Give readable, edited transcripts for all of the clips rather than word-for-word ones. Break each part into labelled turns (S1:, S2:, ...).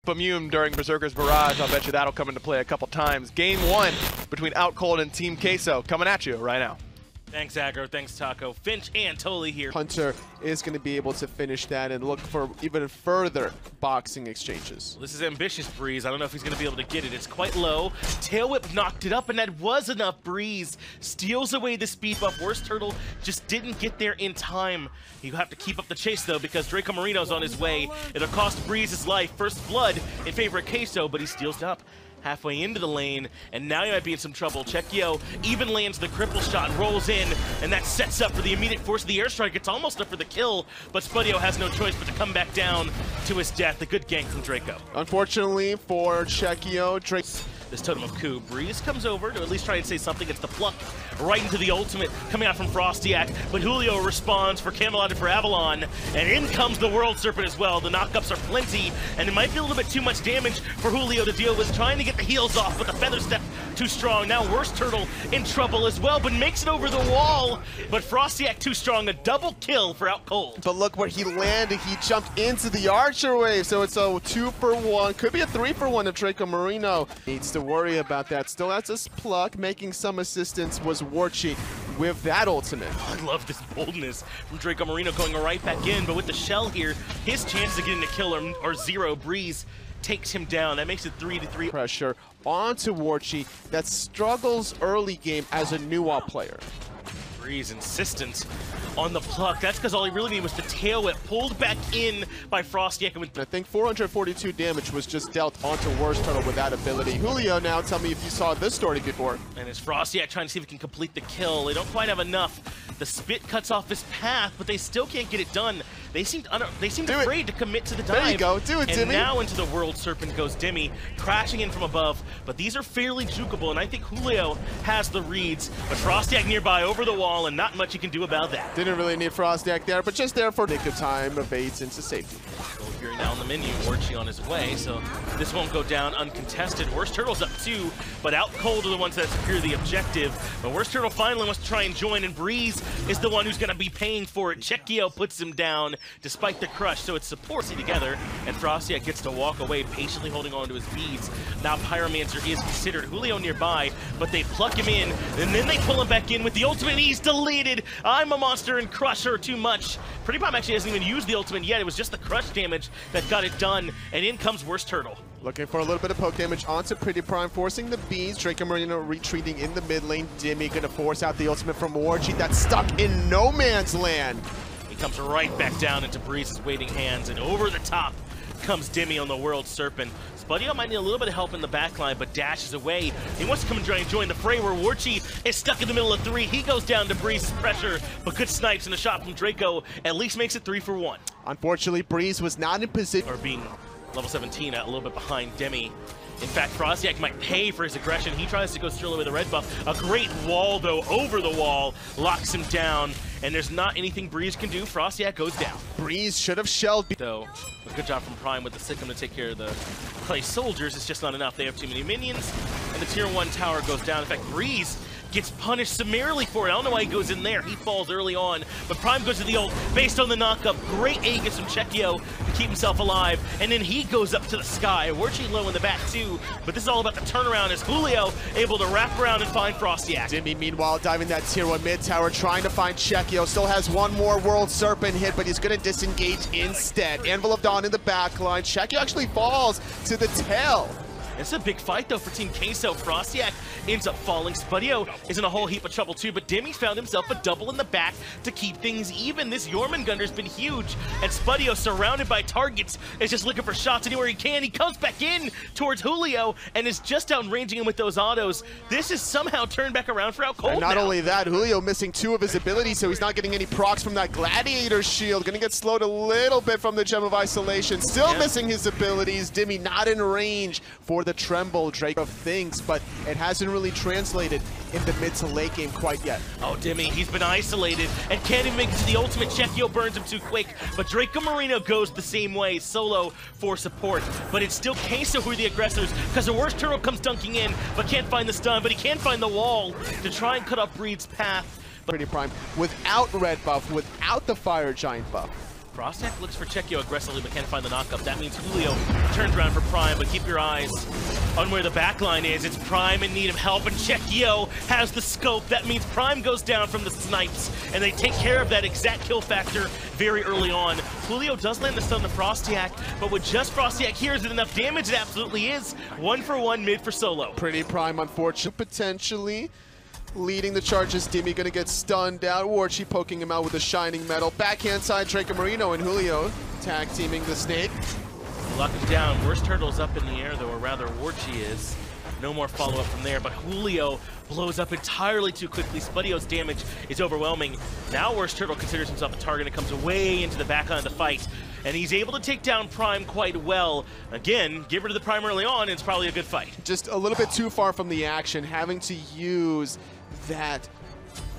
S1: immune during Berserker's Barrage. I'll bet you that'll come into play a couple times. Game 1 between OUTCOLD and Team QUESO coming at you right now.
S2: Thanks, Aggro. Thanks, Taco. Finch and Toli here.
S3: Hunter is going to be able to finish that and look for even further boxing exchanges.
S2: This is ambitious, Breeze. I don't know if he's going to be able to get it. It's quite low. Tail Whip knocked it up, and that was enough. Breeze steals away the speed buff. Worst Turtle just didn't get there in time. You have to keep up the chase, though, because Draco Marino's on his way. It'll cost Breeze his life. First blood in favor of QUESO, but he steals it up halfway into the lane, and now he might be in some trouble. Checkio even lands the cripple shot, rolls in, and that sets up for the immediate force of the airstrike. It's almost up for the kill, but Spudio has no choice but to come back down to his death. A good gank from Draco.
S3: Unfortunately for Checkio,
S2: This Totem of Coup. Breeze comes over to at least try and say something. It's the pluck right into the ultimate coming out from Frostiak, but Julio responds for Camelot and for Avalon, and in comes the World Serpent as well. The knockups are plenty, and it might be a little bit too much damage for Julio to deal with, trying to get the heals off, but the Feather Step too strong. Now Worst Turtle in trouble as well, but makes it over the wall, but Frostiak too strong. A double kill for OUTCOLD.
S3: But look where he landed. He jumped into the Archer wave, so it's a 2-for-1. Could be a 3-for-1 if Draco Marino needs to worry about that. Still has this pluck, making some assistance was Warchi with that ultimate.
S2: I love this boldness from Draco Marino going right back in, but with the shell here, his chances of getting the kill are zero. Breeze takes him down. That makes it 3-3.
S3: Pressure onto Warchi that struggles early game as a Nuwa player.
S2: Breeze insistent on the pluck. That's because all he really needed was the tail whip pulled back in by Frostiak.
S3: I think 442 damage was just dealt onto Worst Turtle with that ability. Julio, now tell me if you saw this story before.
S2: And it's Frostiak trying to see if he can complete the kill. They don't quite have enough. The spit cuts off his path, but they still can't get it done. They seemed afraid to commit to the dive.
S3: There you go, do it, Dimmy.
S2: And now into the World Serpent goes Dimmy, crashing in from above. But these are fairly jukeable, and I think Julio has the reads. But Frostiak nearby over the wall, and not much he can do about that.
S3: Didn't really need Frostiak there, but just there for nick of time, evades into safety.
S2: Fury now on the menu, Warchi on his way, so this won't go down uncontested. Worst Turtle's up too, but OUTCOLD are the ones that secure the objective. But Worst Turtle finally wants to try and join, and Breeze is the one who's going to be paying for it. Checkio puts him down despite the crush, so it's supporting together, and Frostiak gets to walk away, patiently holding on to his beads. Now Pyromancer is considered. Julio nearby, but they pluck him in, and then they pull him back in with the ultimate, and he's deleted. I'm a monster and Crusher too much. Pretty Prime actually hasn't even used the ultimate yet. It was just the crush damage that got it done, and in comes Worst Turtle.
S3: Looking for a little bit of poke damage onto Pretty Prime, forcing the bees. Draco Marino retreating in the mid lane. Dimmy gonna force out the ultimate from Warchi that's stuck in no man's land.
S2: He comes right back down into Breeze's waiting hands, and over the top comes Dimmy on the World Serpent. Spudio might need a little bit of help in the backline, but dashes away. He wants to come and try and join the fray where Warchi is stuck in the middle of 3. He goes down to Breeze's pressure, but good snipes and a shot from Draco at least makes it 3-for-1.
S3: Unfortunately, Breeze was not in position.
S2: Or being level 17 a little bit behind Demi. In fact, Frostiak might pay for his aggression. He tries to go Sterling with a red buff. A great wall, though, over the wall, locks him down, and there's not anything Breeze can do. Frostiak goes down.
S3: Breeze should have shelled.
S2: Though, a good job from Prime with the Sikkim to take care of the clay soldiers. It's just not enough. They have too many minions, and the tier 1 tower goes down. In fact, Breeze gets punished summarily for it. I don't know why he goes in there. He falls early on, but Prime goes to the ult based on the knockup. Great Aegis from Checkio to keep himself alive, and then he goes up to the sky. Warchi low in the back too, but this is all about the turnaround as Julio able to wrap around and find Frostiak.
S3: Dimmy, meanwhile, diving that tier 1 mid tower, trying to find Checkio. Still has one more World Serpent hit, but he's going to disengage instead. Anvil of Dawn in the back line. Checkio actually falls to the tail.
S2: It's a big fight, though, for Team QUESO. Frostiak ends up falling. Spudio is in a whole heap of trouble, too, but Dimmy found himself a double in the back to keep things even. This Jormungandr's been huge, and Spudio, surrounded by targets, is just looking for shots anywhere he can. He comes back in towards Julio and is just outranging him with those autos. This is somehow turned back around for OUTCOLD.
S3: And not
S2: now.
S3: only that, Julio missing 2 of his abilities, so he's not getting any procs from that Gladiator shield. Gonna get slowed a little bit from the Gem of Isolation. Still missing his abilities. Dimmy not in range for the Tremble Drake of things, but it hasn't really translated in the mid to late game quite yet.
S2: Oh, Dimmy, he's been isolated and can't even make it to the ultimate. Checkio burns him too quick, but Draco Marino goes the same way, solo for support. But it's still QUESO who are the aggressors, because the Worst Turtle comes dunking in, but can't find the stun, but he can find the wall to try and cut off Breed's path.
S3: Pretty Prime without red buff, without the Fire Giant buff.
S2: Frostek looks for Checkio aggressively, but can't find the knockup. That means Julio turns around for Prime, but keep your eyes on where the backline is. It's Prime in need of help, and Checkio has the scope. That means Prime goes down from the snipes, and they take care of that exact kill factor very early on. Julio does land the stun to Frostiak, but with just Frostiak here, is it enough damage? It absolutely is. 1 for 1 mid for Solo.
S3: Pretty Prime, unfortunately, potentially leading the charges. Dimi gonna get stunned out. Warchi poking him out with a shining metal. Backhand side, Draco Marino and Julio tag teaming the snake.
S2: Lock him down. Worst Turtle's up in the air, though, or rather Warchi is. No more follow-up from there, but Julio blows up entirely too quickly. Spudio's damage is overwhelming. Now Worst Turtle considers himself a target and comes way into the backline of the fight. And he's able to take down Prime quite well. Again, give rid of the Prime early on, and it's probably a good fight. Just
S3: a little bit too far from the action, having to use that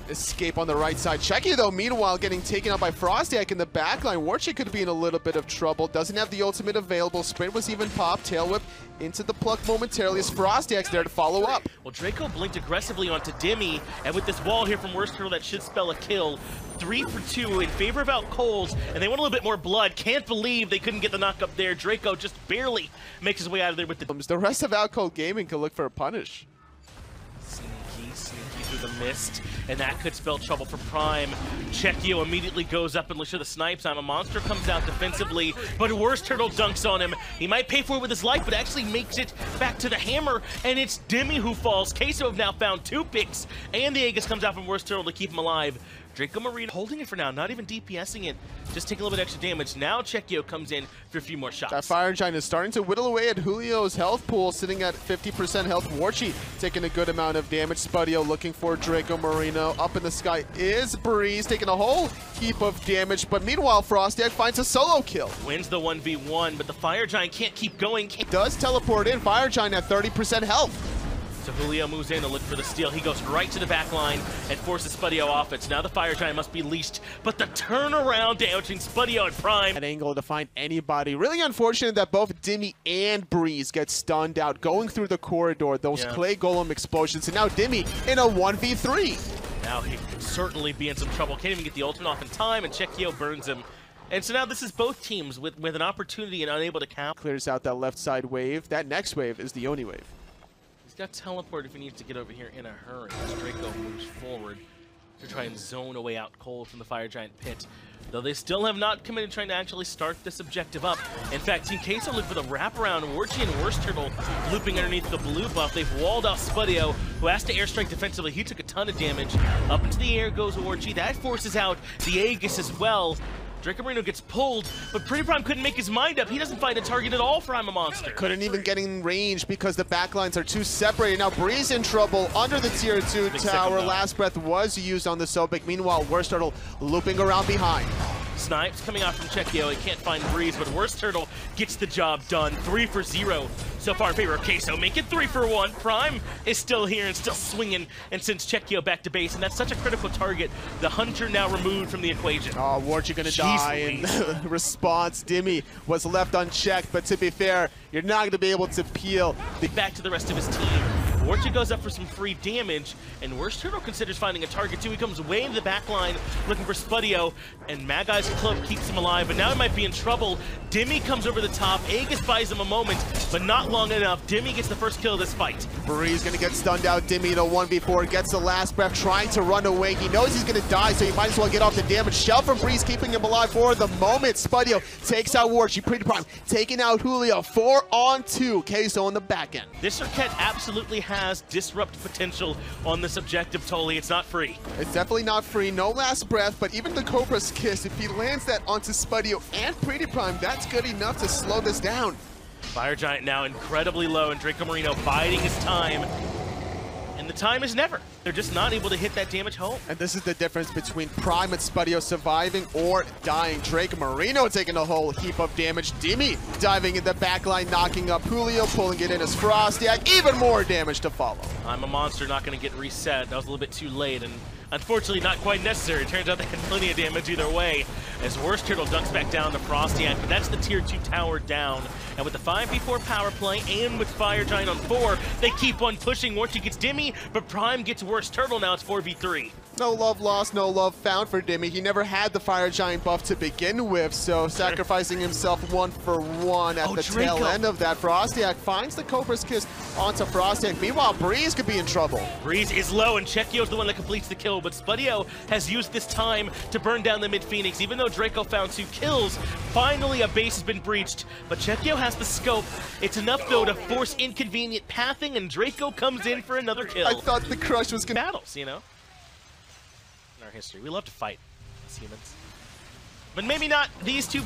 S3: escape on the right side. Checky, though, meanwhile, getting taken out by Frostiak in the backline. Warchi could be in a little bit of trouble. Doesn't have the ultimate available. Sprint was even popped. Tail whip into the pluck momentarily as Frostiak's there to follow up.
S2: Well, Draco blinked aggressively onto Dimi, and with this wall here from Worst Turtle, that should spell a kill. 3 for 2 in favor of OUTCOLD, and they want a little bit more blood. Can't believe they couldn't get the knock up there. Draco just barely makes his way out of there with the
S3: rest of OUTCOLD Gaming could look for a punish.
S2: Sneaky through the mist, and that could spell trouble for Prime. Checkio immediately goes up and looks for the snipes. I'm a Monster comes out defensively, but Worst Turtle dunks on him. He might pay for it with his life, but actually makes it back to the hammer, and it's Dimi who falls. QUESO have now found 2 picks, and the Aegis comes out from Worst Turtle to keep him alive. Draco Marino holding it for now, not even DPSing it, just taking a little bit extra damage. Now Checkio comes in for a few more shots.
S3: That Fire Giant is starting to whittle away at Julio's health pool, sitting at 50% health. Warchi taking a good amount of damage. Spudio looking for Draco Marino. Up in the sky is Breeze, taking a whole heap of damage, but meanwhile Frostiak finds a solo kill.
S2: Wins the 1v1, but the Fire Giant can't keep going.
S3: Does teleport in. Fire Giant at 30% health.
S2: So Julio moves in to look for the steal. He goes right to the back line and forces Spudio off it. So now the Fire Giant must be leashed, but the turnaround damage between Spudio and Prime.
S3: At angle to find anybody. Really unfortunate that both Dimi and Breeze get stunned out going through the corridor. Those clay golem explosions. And now Dimi in a 1v3.
S2: Now he could certainly be in some trouble. Can't even get the ultimate off in time, and Checkio burns him. And so now this is both teams with an opportunity and unable to count.
S3: Clears out that left side wave. That next wave is the Oni wave.
S2: He's got teleport if he needs to get over here in a hurry. As Draco moves forward to try and zone away OUTCOLD from the Fire Giant pit. Though they still have not committed trying to actually start this objective up. In fact, Team QUESO look for the wraparound. Warchi and Worst Turtle looping underneath the blue buff. They've walled off Spudio, who has to airstrike defensively. He took a ton of damage. Up into the air goes Warchi. That forces out the Aegis as well. Draco Marino gets pulled, but Pretty Prime couldn't make his mind up. He doesn't find a target at all for I'm a Monster.
S3: Couldn't even get in range because the backlines are too separated. Now Breeze in trouble under the tier 2 tower. Last breath was used on the Sobek. Meanwhile, Worst Turtle looping around behind.
S2: Snipes coming out from Checkio. He can't find Breeze, but Worst Turtle gets the job done. 3 for 0 so far in favor of QUESO. Make it 3 for 1. Prime is still here and still swinging and sends Checkio back to base, and that's such a critical target. The Hunter now removed from the equation.
S3: Oh, Warchi gonna die in response. Dimi was left unchecked, but to be fair, you're not gonna be able to peel.
S2: Back to the rest of his team. Warchi goes up for some free damage, and Worst Turtle considers finding a target too. He comes way into the back line looking for Spudio, and Magai's cloak keeps him alive, but now he might be in trouble. Dimi comes over the top. Aegis buys him a moment, but not long enough. Dimi gets the first kill of this fight.
S3: Breeze gonna get stunned out. Dimi in a 1v4, gets the last breath, trying to run away. He knows he's gonna die, so he might as well get off the damage. Shell from Breeze keeping him alive for the moment. Spudio takes out Warchi. Pretty Prime taking out Julio. 4 on 2. QUESO on the back end.
S2: This Circuit absolutely has disrupt potential on this objective, Tolly. It's not free.
S3: It's definitely not free. No last breath, but even the Cobra's Kiss, if he lands that onto Spudio and Pretty Prime, that's good enough to slow this down.
S2: Fire Giant now incredibly low, and Draco Marino biding his time. And the time is never. They're just not able to hit that damage home.
S3: And this is the difference between Prime and Spudio surviving or dying. Draco Marino taking a whole heap of damage. Dimi diving in the backline, knocking up Julio, pulling it in as Frostiak. Even more damage to follow.
S2: I'm a Monster not going to get reset. That was a little bit too late, and unfortunately not quite necessary. It turns out they had plenty of damage either way, as Worst Turtle dunks back down to Frostiak, but that's the tier 2 tower down. And with the 5v4 power play and with Fire Giant on 4, they keep on pushing. Warchi gets Dimi, but Prime gets Worst Turtle. Now it's 4v3.
S3: No love lost, no love found for Dimmy. He never had the Fire Giant buff to begin with, so sacrificing himself 1-for-1 at the tail end of that. Frostiak finds the Cobra's Kiss onto Frostiak. Meanwhile, Breeze could be in trouble.
S2: Breeze is low, and Chekio's the one that completes the kill, but Spudio has used this time to burn down the mid-Phoenix. Even though Draco found 2 kills, finally a base has been breached, but Chekio has the scope. It's enough, though, to force inconvenient pathing, and Draco comes in for another kill.
S3: I thought the crush was gonna...
S2: Battles, you know? In our history. We love to fight as humans. But maybe not these two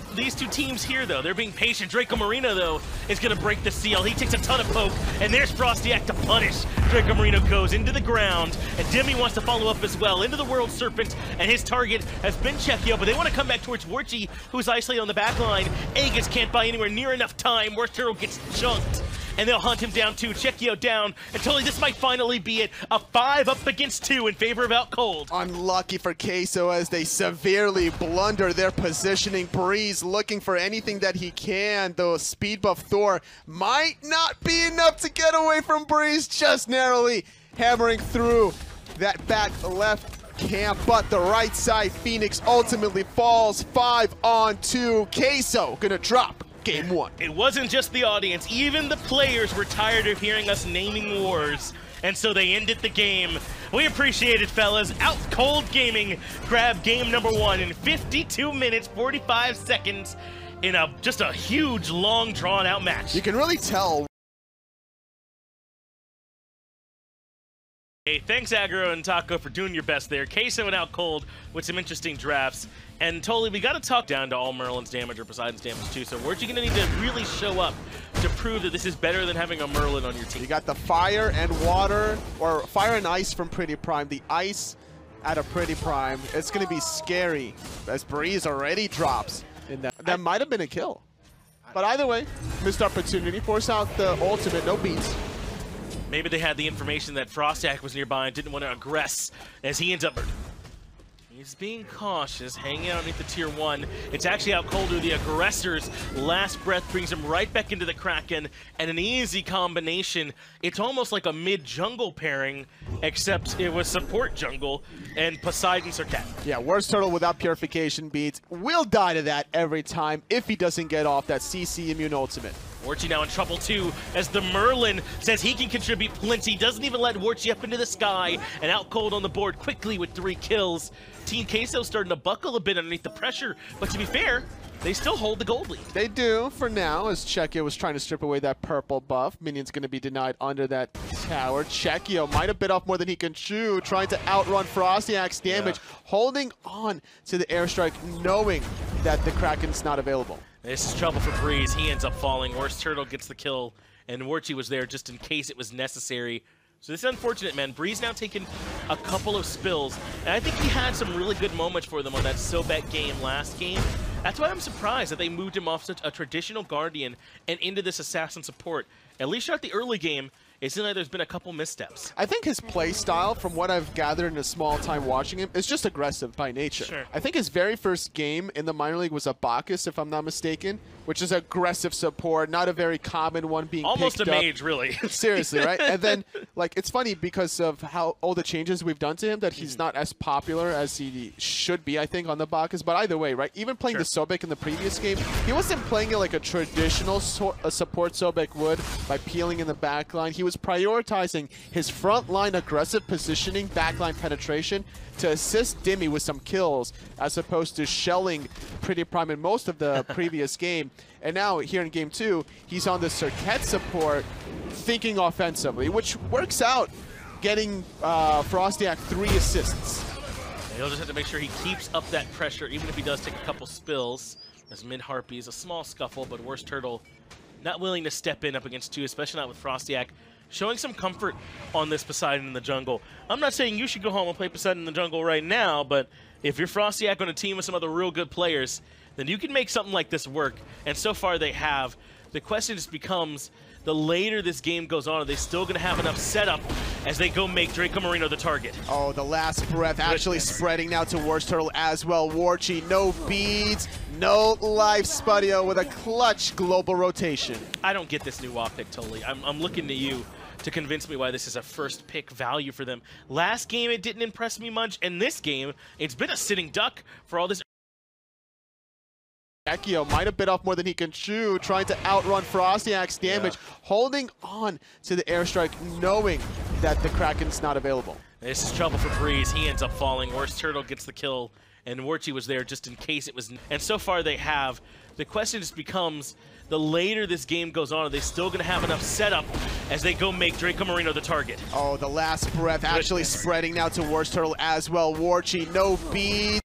S2: teams here, though. They're being patient. Draco Marino, though, is going to break the seal. He takes a ton of poke, and there's Frostiak to punish. Draco Marino goes into the ground, and Demi wants to follow up as well into the World Serpent, and his target has been Chekio, but they want to come back towards Warchi, who's isolated on the back line. Aegis can't buy anywhere near enough time. Worst Turtle gets chunked, and they'll hunt him down too. Chekio down, and Tully, this might finally be it. A 5 up against 2 in favor of OUTCOLD.
S3: Unlucky for QUESO as they severely blunder their positioning. Breeze looking for anything that he can, though speed buff Thor might not be enough to get away from Breeze, just narrowly hammering through that back left camp, but the right side Phoenix ultimately falls. 5-on-2. QUESO gonna drop Game 1.
S2: It wasn't just the audience, even the players were tired of hearing us naming wars, and so they ended the game. We appreciate it, fellas. OUTCOLD Gaming grabbed game number 1 in 52 minutes, 45 seconds in just a huge, long, drawn-out match.
S3: You can really tell.
S2: Hey, thanks Aggro and Taco for doing your best there. QUESO and OUTCOLD with some interesting drafts. And Totally, we got to talk down to all Merlin's damage or Poseidon's damage too, so weren't you going to need to really show up to prove that this is better than having a Merlin on your team?
S3: You got the fire and water, or fire and ice from Pretty Prime. The ice at a Pretty Prime, it's going to be scary as Breeze already drops. In that might have been a kill. But either way, missed opportunity. Force out the ultimate, no beats.
S2: Maybe they had the information that Frostiak was nearby and didn't want to aggress as he ends up... He's being cautious, hanging out underneath the tier 1. It's actually OUTCOLD who the aggressors. Last breath brings him right back into the Kraken, and an easy combination. It's almost like a mid-jungle pairing, except it was support jungle and Poseidon Serket.
S3: Yeah, Worst Turtle without purification beats will die to that every time if he doesn't get off that CC immune ultimate.
S2: Warchi now in trouble too, as the Merlin says he can contribute plenty, doesn't even let Warchi up into the sky, and OUTCOLD on the board quickly with 3 kills. Team QUESO starting to buckle a bit underneath the pressure, but to be fair, they still hold the gold lead. They
S3: do for now, as Chekio was trying to strip away that purple buff. Minion's going to be denied under that tower. Chekio might have bit off more than he can chew, trying to outrun Frostiak's damage, holding on to the airstrike, knowing that the Kraken's not available.
S2: This is trouble for Breeze. He ends up falling. Worst Turtle gets the kill, and Warchi was there just in case it was necessary. So this is unfortunate, man. Breeze now taking a couple of spills, and I think he had some really good moments for them on that Sobek game last game. That's why I'm surprised that they moved him off such a traditional Guardian and into this Assassin support. At least throughout the early game, it seems like there's been a couple missteps.
S3: I think his play style, from what I've gathered in a small time watching him, is just aggressive by nature.
S2: Sure.
S3: I think his very first game in the minor league was a Bacchus, if I'm not mistaken, which is aggressive support, not a very common one being
S2: almost
S3: picked
S2: a
S3: up.
S2: mage, really.
S3: Seriously, right? And then, like, it's funny because of how all the changes we've done to him that he's not as popular as he should be, I think, on the Bacchus. But either way, right? Even playing the Sobek in the previous game, he wasn't playing it like a traditional support Sobek would by peeling in the backline. He was prioritizing his frontline aggressive positioning, backline penetration to assist Dimmy with some kills, as opposed to shelling Pretty Prime in most of the previous game. And now, here in Game 2, he's on the Serket support, thinking offensively, which works out, getting Frostiak 3 assists.
S2: He'll just have to make sure he keeps up that pressure, even if he does take a couple spills. As mid-Harpies, a small scuffle, but Worst Turtle not willing to step in up against 2, especially not with Frostiak. Showing some comfort on this Poseidon in the jungle. I'm not saying you should go home and play Poseidon in the jungle right now, but if you're Frostiak on a team with some other real good players, then you can make something like this work. And so far they have. The question just becomes, the later this game goes on, are they still going to have enough setup as they go make Draco Marino the target?
S3: Oh, the last breath actually spreading now to Worst Turtle as well. Warchi, no beads, no life. Spudio with a clutch global rotation.
S2: I don't get this new optic totally. I'm looking to you to convince me why this is a first pick value for them. Last game, it didn't impress me much, and this game, it's been a sitting duck for all this.
S3: Ekio might have bit off more than he can chew, trying to outrun Frostiak's damage, holding on to the airstrike, knowing that the Kraken's not available.
S2: This is trouble for Breeze. He ends up falling. Worst Turtle gets the kill, and Warchi was there just in case it was. And so far they have. The question just becomes, the later this game goes on, are they still going to have enough setup as they go make Draco Marino the target?
S3: Oh, the last breath actually spreading now to Worst Turtle as well. Warchi, no bead.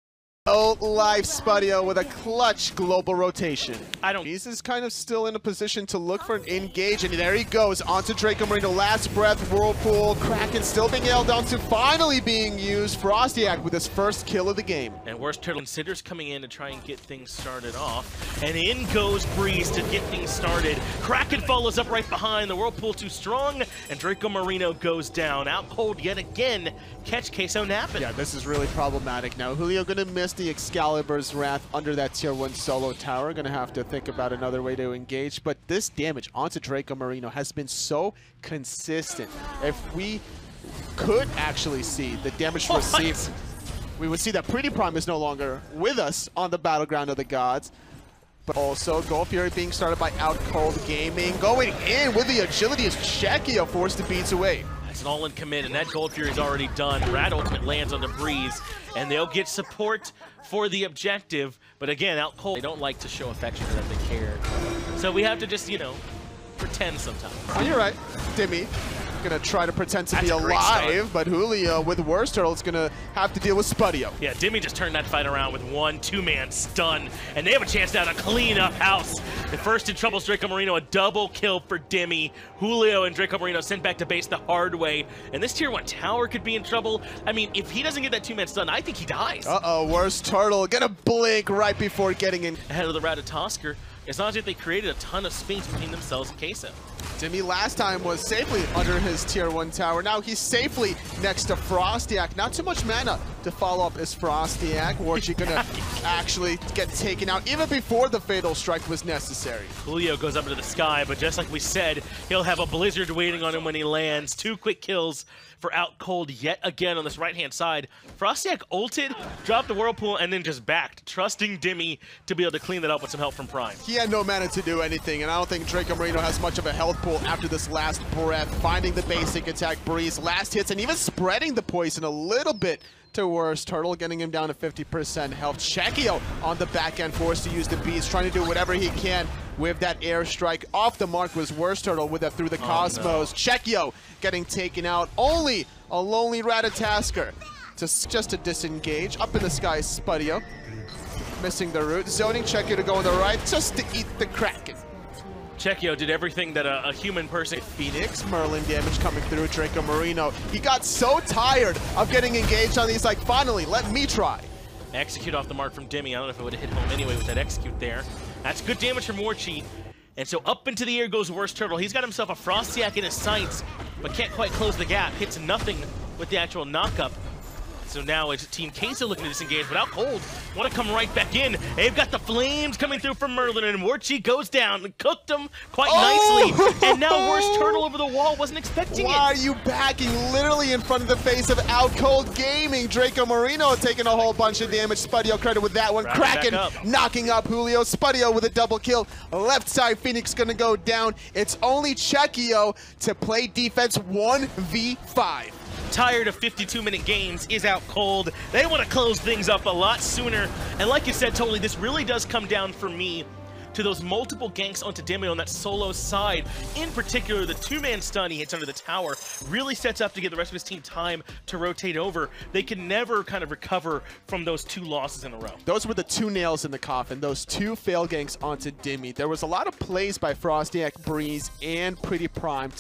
S3: No life, Spudio with a clutch global rotation. He's is kind of still in a position to look for an engage, and there he goes onto Draco Marino. Last breath, Whirlpool, Kraken still being held down to finally being used. Frostiak with his first kill of the game.
S2: And Worst Turtle considers coming in to try and get things started off. And in goes Breeze to get things started. Kraken follows up right behind. The Whirlpool too strong, and Draco Marino goes down. OUTCOLD yet again. Catch QUESO napping.
S3: Yeah, this is really problematic now. Julio gonna miss the Excalibur's Wrath under that tier 1 solo tower. Gonna have to think about another way to engage, but this damage onto Draco Marino has been so consistent. If we could actually see the damage received, we would see that Pretty Prime is no longer with us on the Battleground of the Gods. But also, Gold Fury being started by OUTCOLD Gaming. Going in with the agility as Chekio forced to beats away.
S2: It's an all-in commit, and that Gold Fury is already done. Rad Ultimate lands on the Breeze, and they'll get support for the objective. But again, OUTCOLD, they don't like to show affection or that they care. So we have to just, you know, pretend sometimes.
S3: Oh, you're right. Dimmy gonna try to pretend to be alive, but Julio with Worst Turtle is gonna have to deal with Spudio.
S2: Yeah, Dimmy just turned that fight around with 1-2-man stun, and they have a chance now to clean up house. The first in trouble is Draco Marino, a double kill for Dimmy. Julio and Draco Marino sent back to base the hard way, and this tier 1 tower could be in trouble. I mean, if he doesn't get that 2-man stun, I think he dies.
S3: Uh-oh, Worst Turtle gonna blink right before getting in.
S2: Ahead of the Ratatosker, it's not as if they created a ton of space between themselves and QUESO.
S3: Dimmy last time was safely under his tier 1 tower. Now he's safely next to Frostiak. Not too much mana to follow up as Frostiak. Warchi gonna actually get taken out even before the Fatal Strike was necessary.
S2: Julio goes up into the sky, but just like we said, he'll have a blizzard waiting on him when he lands. 2 quick kills for OUTCOLD yet again on this right-hand side. Frostiak ulted, dropped the Whirlpool, and then just backed, trusting Dimmy to be able to clean that up with some help from Prime.
S3: He had no mana to do anything, and I don't think Draco Marino has much of a health pool after this last breath. Finding the basic attack, Breeze, last hits, and even spreading the poison a little bit to Worst Turtle, getting him down to 50% health. Chekio on the back end, forced to use the beast, trying to do whatever he can with that airstrike. Off the mark was Worst Turtle with that through the Cosmos. No. Chekio getting taken out. Only a lonely Ratatasker just to disengage. Up in the sky, Spudio missing the root. Zoning Chekio to go on the right just to eat the Kraken.
S2: Chekio did everything that a human person.
S3: Phoenix, Merlin damage coming through. Draco Marino, he got so tired of getting engaged on these, like, finally, let me try.
S2: Execute off the mark from Dimmy. I don't know if it would have hit home anyway with that execute there. That's good damage from Warchi. And so up into the air goes Worst Turtle. He's got himself a Frostiak in his sights, but can't quite close the gap. Hits nothing with the actual knockup. So now it's Team QUESO looking to disengage, but OUTCOLD want to come right back in. They've got the flames coming through from Merlin, and Warchi goes down and cooked him quite nicely. And now Worst Turtle over the wall, wasn't expecting it.
S3: Why are you backing literally in front of the face of OUTCOLD Gaming? Draco Marino taking a whole bunch of damage. Spudio credit with that one. Kraken knocking up Julio. Spudio with a double kill. Left side Phoenix gonna go down. It's only Chekio to play defense 1v5.
S2: Tired of 52-minute games is OUTCOLD. They want to close things up a lot sooner. And like you said, totally, this really does come down for me to those multiple ganks onto Dimmy on that solo side. In particular, the 2-man stun he hits under the tower really sets up to give the rest of his team time to rotate over. They can never kind of recover from those 2 losses in a row.
S3: Those were the 2 nails in the coffin, those 2 fail ganks onto Dimmy. There was a lot of plays by Frostiak, Breeze, and Pretty Prime